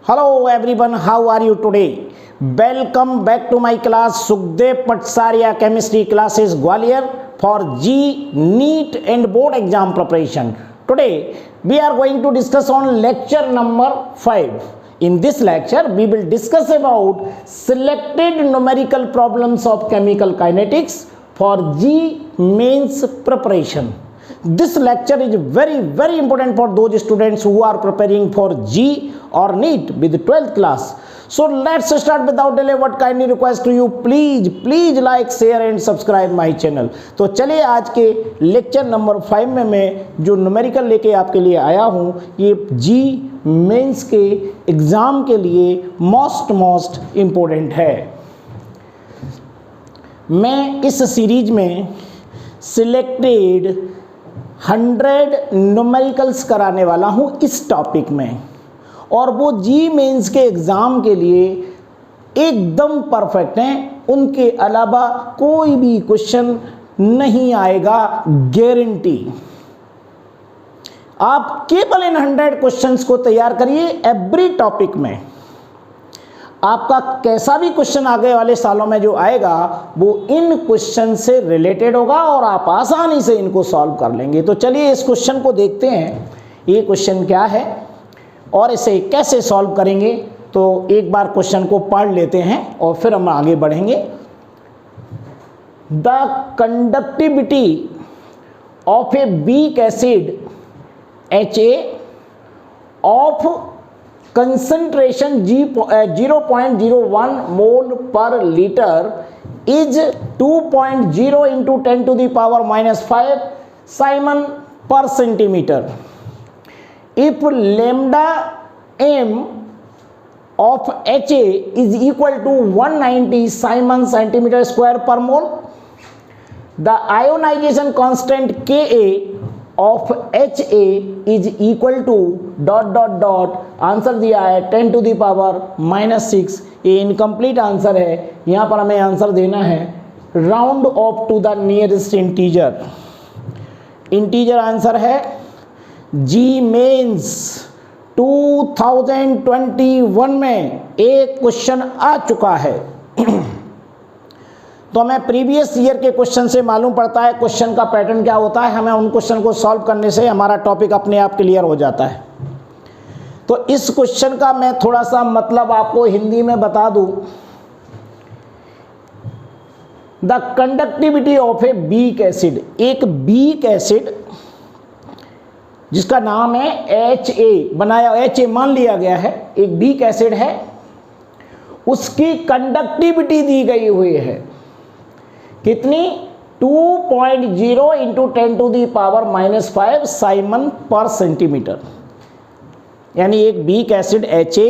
Hello everyone, how are you today? Welcome back to my class Sukhdev Patsaria Chemistry classes Gwalior for G, NEET and board exam preparation. Today we are going to discuss on lecture number 5. In this lecture we will discuss about selected numerical problems of chemical kinetics for G mains preparation. This lecture is very important for those students who are preparing for G or NEET with 12th class. So let's start without delay. What kindly request to you, please like, share and subscribe my channel. तो चलिए आज के lecture number 5 में मैं जो numerical लेके आपके लिए आया हूँ ये जी मेंस के एग्जाम के लिए मोस्ट इम्पोर्टेंट है। मैं इस सीरीज में सिलेक्टेड 100 न्यूमेरिकल्स कराने वाला हूँ इस टॉपिक में, और वो जी मेंस के एग्ज़ाम के लिए एकदम परफेक्ट हैं। उनके अलावा कोई भी क्वेश्चन नहीं आएगा, गारंटी। आप केवल इन 100 क्वेश्चंस को तैयार करिए। एवरी टॉपिक में आपका कैसा भी क्वेश्चन आगे वाले सालों में जो आएगा वो इन क्वेश्चन से रिलेटेड होगा और आप आसानी से इनको सॉल्व कर लेंगे। तो चलिए इस क्वेश्चन को देखते हैं, ये क्वेश्चन क्या है और इसे कैसे सॉल्व करेंगे। तो एक बार क्वेश्चन को पढ़ लेते हैं और फिर हम आगे बढ़ेंगे। The conductivity of a week acid HA of concentration 0.01 mole per liter is 2.0 into 10 to the power minus 5 Simon per centimeter. If lambda m of HA is equal to 190 Simon centimeter square per mole, the ionization constant Ka of HA is equal to ... answer दिया है 10 to the power minus 6। ये incomplete answer है, यहाँ पर हमें answer देना है round off to the nearest integer. Integer answer है जी मेंस 2021 में एक क्वेश्चन आ चुका है। तो हमें प्रीवियस ईयर के क्वेश्चन से मालूम पड़ता है क्वेश्चन का पैटर्न क्या होता है। हमें उन क्वेश्चन को सॉल्व करने से हमारा टॉपिक अपने आप क्लियर हो जाता है। तो इस क्वेश्चन का मैं थोड़ा सा मतलब आपको हिंदी में बता दूं। The conductivity of a weak acid, एक वीक एसिड जिसका नाम है HA बनाया, HA मान लिया गया है, एक वीक एसिड है, उसकी कंडक्टिविटी दी गई हुई है कितनी 2.0 into 10 to the power minus 5 siemens पर सेंटीमीटर। यानी एक वीक एसिड HA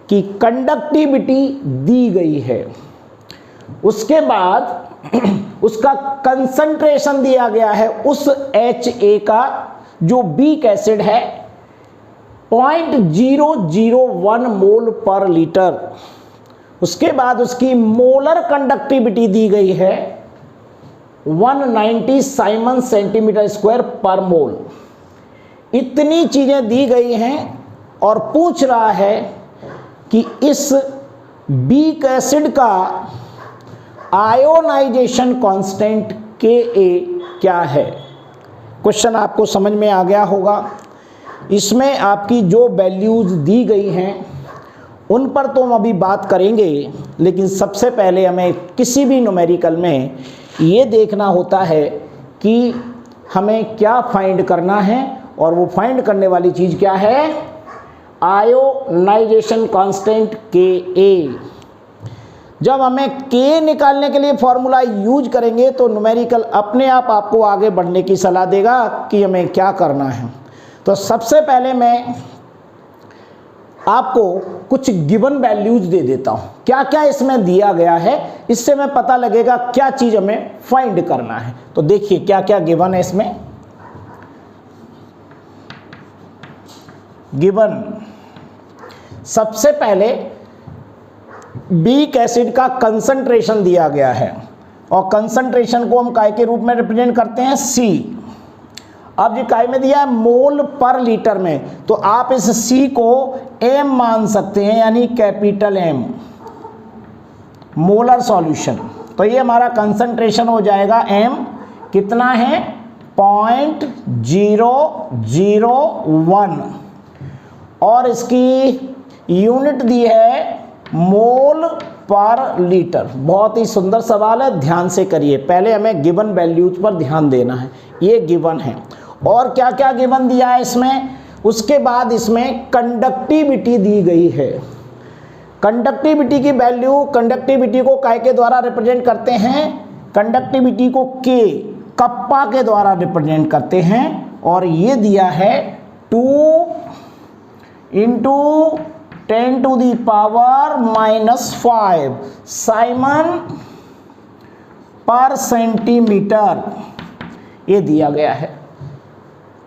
की कंडक्टिविटी दी गई है। उसके बाद उसका कंसंट्रेशन दिया गया है उस HA का जो वीक एसिड है 0.001 मोल पर लीटर। उसके बाद उसकी मोलर कंडक्टिविटी दी गई है 190 साइमन सेंटीमीटर स्क्वायर पर मोल। इतनी चीजें दी गई हैं और पूछ रहा है कि इस वीक एसिड का आयोनाइजेशन कांस्टेंट Ka क्या है। क्वेश्चन आपको समझ में आ गया होगा। इसमें आपकी जो वैल्यूज दी गई हैं उन पर तो हम अभी बात करेंगे, लेकिन सबसे पहले हमें किसी भी न्यूमेरिकल में ये देखना होता है कि हमें क्या फाइंड करना है, और वो फाइंड करने वाली चीज़ क्या है, आयोनाइजेशन कांस्टेंट Ka। जब हमें K निकालने के लिए फॉर्मूला यूज करेंगे तो न्यूमेरिकल अपने आप आपको आगे बढ़ने की सलाह देगा कि हमें क्या करना है। तो सबसे पहले मैं आपको कुछ गिवन वैल्यूज दे देता हूं, क्या क्या इसमें दिया गया है, इससे हमें पता लगेगा क्या चीज हमें फाइंड करना है। तो देखिए क्या क्या गिवन है इसमें। गिवन सबसे पहले वीक एसिड का कंसंट्रेशन दिया गया है, और कंसंट्रेशन को हम काय के रूप में रिप्रेजेंट करते हैं C। अब ये काय में दिया है मोल पर लीटर में, तो आप इस C को एम मान सकते हैं, यानी कैपिटल एम, मोलर सॉल्यूशन। तो ये हमारा कंसंट्रेशन हो जाएगा एम, कितना है 0.001, और इसकी यूनिट दी है मोल पर लीटर। बहुत ही सुंदर सवाल है, ध्यान से करिए। पहले हमें गिवन वैल्यूज पर ध्यान देना है, ये गिवन है। और क्या क्या गिवन दिया है इसमें, उसके बाद इसमें कंडक्टिविटी दी गई है। कंडक्टिविटी की वैल्यू, कंडक्टिविटी को काय के द्वारा रिप्रेजेंट करते हैं, कंडक्टिविटी को के, कप्पा के द्वारा रिप्रेजेंट करते हैं। और ये दिया है 2 × 10⁻⁻5 साइमन पर सेंटीमीटर, ये दिया गया है।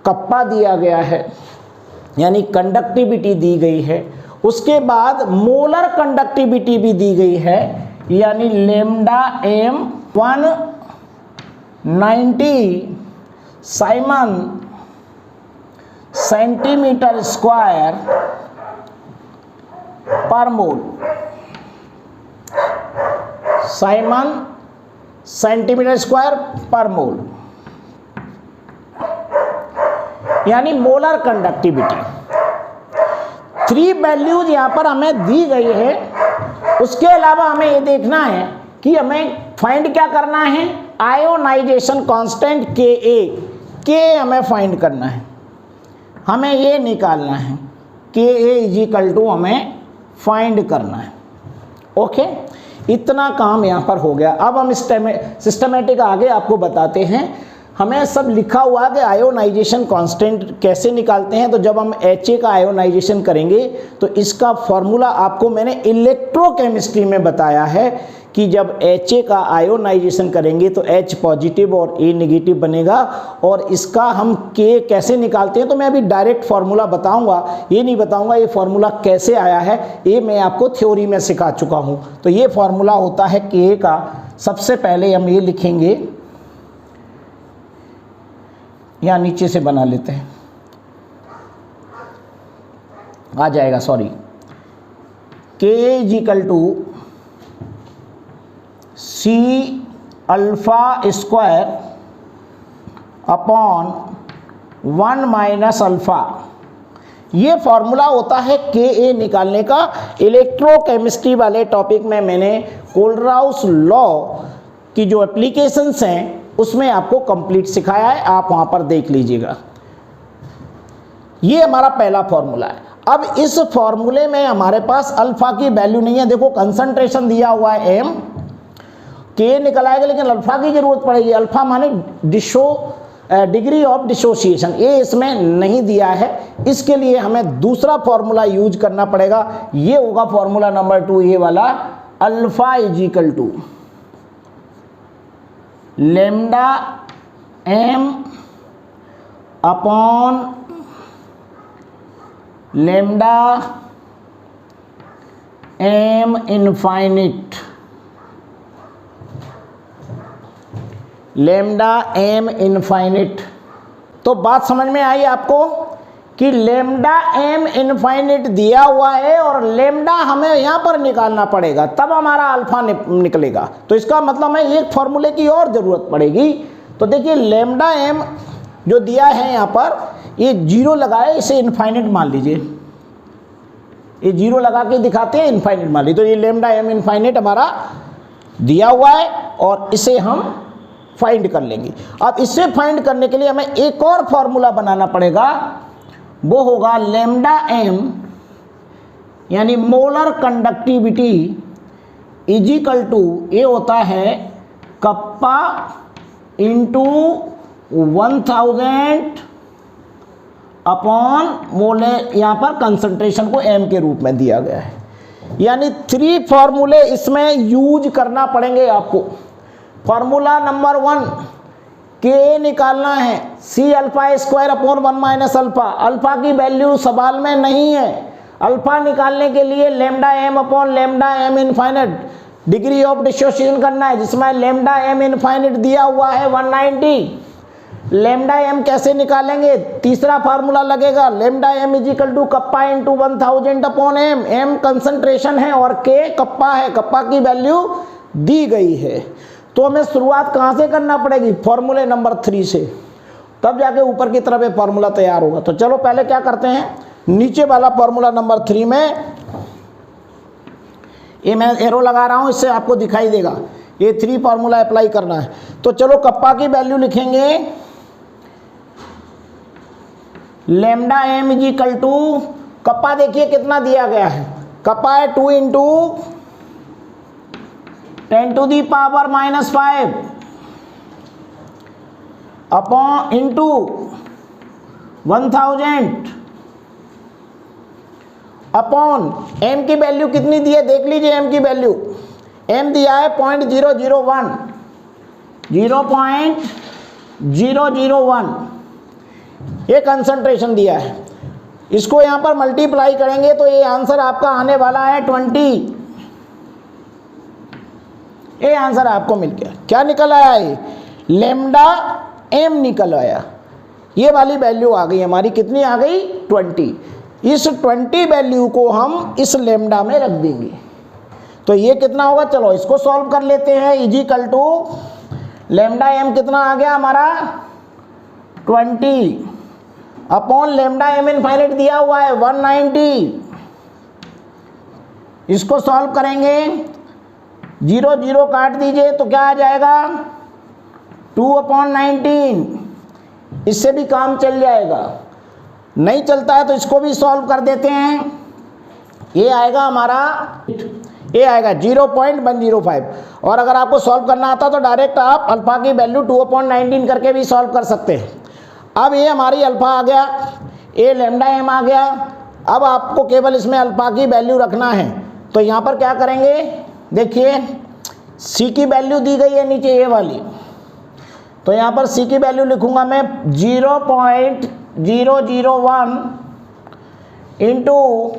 कप्पा दिया गया है, यानी कंडक्टिविटी दी गई है। उसके बाद मोलर कंडक्टिविटी भी दी गई है, यानी lambda M 190 siemens centimetre square पर मोल, साइमन सेंटीमीटर स्क्वायर पर मोल, यानी मोलर कंडक्टिविटी। 3 वैल्यूज यहाँ पर हमें दी गई है। उसके अलावा हमें ये देखना है कि हमें फाइंड क्या करना है, आयोनाइजेशन कांस्टेंट के हमें फाइंड करना है। हमें ये निकालना है Ka हमें फाइंड करना है। ओके, इतना काम यहाँ पर हो गया। अब हम सिस्टमेटिक आगे आपको बताते हैं। हमें सब लिखा हुआ कि आयोनाइजेशन कांस्टेंट कैसे निकालते हैं। तो जब हम Ha का आयोनाइजेशन करेंगे तो इसका फॉर्मूला आपको मैंने इलेक्ट्रोकेमिस्ट्री में बताया है कि जब Ha का आयोनाइजेशन करेंगे तो H पॉजिटिव और A नेगेटिव बनेगा। और इसका हम K कैसे निकालते हैं तो मैं अभी डायरेक्ट फार्मूला बताऊंगा, ये नहीं बताऊंगा ये फार्मूला कैसे आया है, ये मैं आपको थ्योरी में सिखा चुका हूं। तो ये फार्मूला होता है K का। सबसे पहले हम ये लिखेंगे, यहाँ नीचे से बना लेते हैं, आ जाएगा, sorry, K = C alpha square upon 1 - alpha. ये फॉर्मूला होता है Ka निकालने का। इलेक्ट्रोकेमिस्ट्री वाले टॉपिक में मैंने कोलराउस लॉ की जो एप्लीकेशंस हैं उसमें आपको कंप्लीट सिखाया है, आप वहां पर देख लीजिएगा। ये हमारा पहला फॉर्मूला है। अब इस फॉर्मूले में हमारे पास अल्फा की वैल्यू नहीं है। देखो कंसंट्रेशन दिया हुआ है m, K निकल आएगा, लेकिन अल्फा की जरूरत पड़ेगी। अल्फा माने डिग्री ऑफ डिसोसिएशन, ये इसमें नहीं दिया है। इसके लिए हमें दूसरा फॉर्मूला यूज करना पड़ेगा। ये होगा फॉर्मूला नंबर 2, ये वाला, alpha = lambda m upon lambda m infinite, lambda m infinite. तो बात समझ में आई आपको कि लेमडा m इनफाइनिट दिया हुआ है और लेमडा हमें यहाँ पर निकालना पड़ेगा, तब हमारा अल्फा निकलेगा। तो इसका मतलब है एक फॉर्मूले की और ज़रूरत पड़ेगी। तो देखिए लेमडा m जो दिया है यहाँ पर, ये 0 लगाए, इसे इनफाइनिट मान लीजिए। ये 0 लगा के दिखाते हैं, इनफाइनिट मान लीजिए। तो ये लेमडा m इनफाइनिट हमारा दिया हुआ है और इसे हम फाइंड कर लेंगे। अब इसे फाइंड करने के लिए हमें एक और फॉर्मूला बनाना पड़ेगा, वो होगा लेमडा m यानी मोलर कंडक्टिविटी = ये होता है कप्पा इंटू 1000 अपॉन मोलर, यहाँ पर कंसंट्रेशन को m के रूप में दिया गया है। यानी 3 फॉर्मूले इसमें यूज करना पड़ेंगे आपको। फॉर्मूला नंबर 1, K निकालना है, C alpha square upon 1 - alpha. Alpha की वैल्यू सवाल में नहीं है। अल्फा निकालने के लिए lambda m upon lambda m infinite degree of dissociation करना है, जिसमें लेमडा m इनफाइनिट दिया हुआ है 190। लेमडा एम कैसे निकालेंगे? तीसरा फार्मूला लगेगा, lambda M is equal to kappa into 1000 upon M. M concentration है और के कप्पा है, कप्पा की वैल्यू दी गई है। तो हमें शुरुआत कहाँ से करना पड़ेगी? फॉर्मूले नंबर 3 से, तब जाके ऊपर की तरफ ये फार्मूला तैयार होगा। तो चलो पहले क्या करते हैं, नीचे वाला फार्मूला नंबर 3 में ये मैं एरो लगा रहा हूँ, इससे आपको दिखाई देगा। ये 3 फार्मूला अप्लाई करना है। तो चलो कप्पा की वैल्यू लिखेंगे, lambda M is equal to, kappa देखिए कितना दिया गया है, कप्पा है 2 into 10⁻⁻5 upon into 1000 upon M की वैल्यू कितनी दी है देख लीजिए। एम की वैल्यू एम दिया है 0.001, 0.001 ये कंसंट्रेशन दिया है। इसको यहाँ पर मल्टीप्लाई करेंगे तो ये आंसर आपका आने वाला है 20। ये आंसर आपको मिल गया। क्या निकल आया? ये लेमडा एम निकल आया। ये वाली वैल्यू आ गई हमारी, कितनी आ गई? 20। इस 20 वैल्यू को हम इस लेमडा में रख देंगे तो ये कितना होगा? चलो इसको सॉल्व कर लेते हैं। Is equal to lambda M कितना आ गया हमारा? 20 अपॉन लेमडा एम इनफाइनाइट दिया हुआ है 190। इसको सॉल्व करेंगे, 0 0 काट दीजिए तो क्या आ जाएगा? 2/19। इससे भी काम चल जाएगा। नहीं चलता है तो इसको भी सॉल्व कर देते हैं। ये आएगा हमारा, ये आएगा 0.105। और अगर आपको सॉल्व करना आता तो डायरेक्ट आप अल्फा की वैल्यू 2/19 करके भी सॉल्व कर सकते हैं। अब ये हमारी अल्फा आ गया, ये लेमडा एम आ गया। अब आपको केवल इसमें अल्फा की वैल्यू रखना है। तो यहाँ पर क्या करेंगे, देखिए सी की वैल्यू दी गई है नीचे ये वाली, तो यहाँ पर सी की वैल्यू लिखूंगा मैं 0.001 इंटू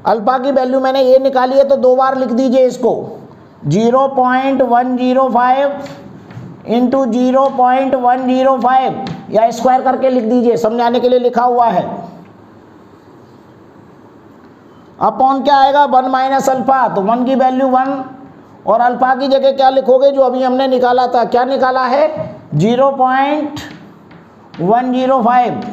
अल्फा की वैल्यू मैंने ये निकाली है तो 2 बार लिख दीजिए इसको, 0.105 इंटू 0.105 या स्क्वायर करके लिख दीजिए, समझाने के लिए लिखा हुआ है। अपॉन क्या आएगा? 1 माइनस अल्फा, तो 1 की वैल्यू 1 और अल्फा की जगह क्या लिखोगे जो अभी हमने निकाला था? क्या निकाला है? 0.105।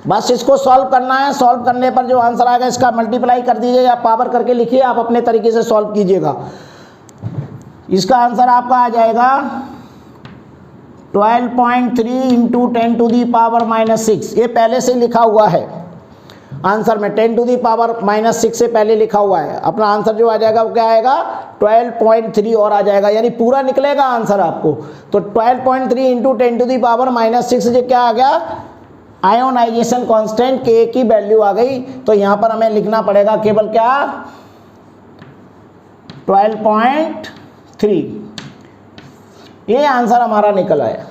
बस इसको सॉल्व करना है। सॉल्व करने पर जो आंसर आएगा इसका मल्टीप्लाई कर दीजिए या पावर करके लिखिए, आप अपने तरीके से सॉल्व कीजिएगा। इसका आंसर आपका आ जाएगा 12.3 इंटू 10⁻⁻6। ये पहले से लिखा हुआ है आंसर में, 10⁻⁻6 से पहले लिखा हुआ है। अपना आंसर जो आ जाएगा वो क्या आएगा? 12.3 और आ जाएगा, यानी पूरा निकलेगा आंसर आपको। तो 12.3 इंटू 10⁻⁻6 ये क्या आ गया? आयोनाइजेशन कांस्टेंट के की वैल्यू आ गई। तो यहाँ पर हमें लिखना पड़ेगा केवल क्या? 12.3। ये आंसर हमारा निकल आया।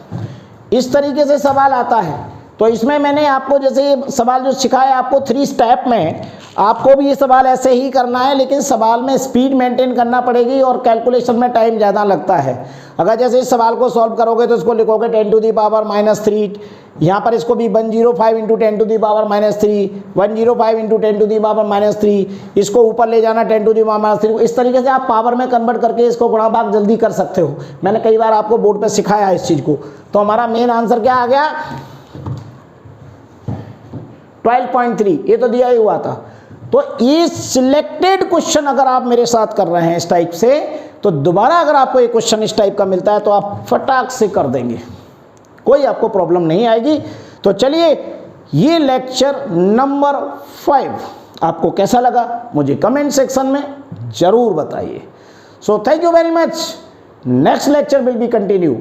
इस तरीके से सवाल आता है। तो इसमें मैंने आपको जैसे ये सवाल जो सिखाया आपको 3 स्टेप में, आपको भी ये सवाल ऐसे ही करना है, लेकिन सवाल में स्पीड मेंटेन करना पड़ेगी और कैलकुलेशन में टाइम ज़्यादा लगता है। अगर जैसे इस सवाल को सॉल्व करोगे तो इसको लिखोगे 10⁻⁻3, यहाँ पर इसको भी 105 इंटू 10⁻3, 105 इंटू 10⁻3, इसको ऊपर ले जाना 10⁻3। इस तरीके से आप पावर में कन्वर्ट करके इसको गुणा भाग जल्दी कर सकते हो। मैंने कई बार आपको बोर्ड पर सिखाया है इस चीज़ को। तो हमारा मेन आंसर क्या आ गया? 12.3। ये तो दिया ही हुआ था। तो ये सिलेक्टेड क्वेश्चन अगर आप मेरे साथ कर रहे हैं इस टाइप से, तो दोबारा अगर आपको ये क्वेश्चन इस टाइप का मिलता है तो आप फटाक से कर देंगे, कोई आपको प्रॉब्लम नहीं आएगी। तो चलिए, ये लेक्चर नंबर 5 आपको कैसा लगा मुझे कमेंट सेक्शन में जरूर बताइए। So thank you very much. Next lecture will be continue.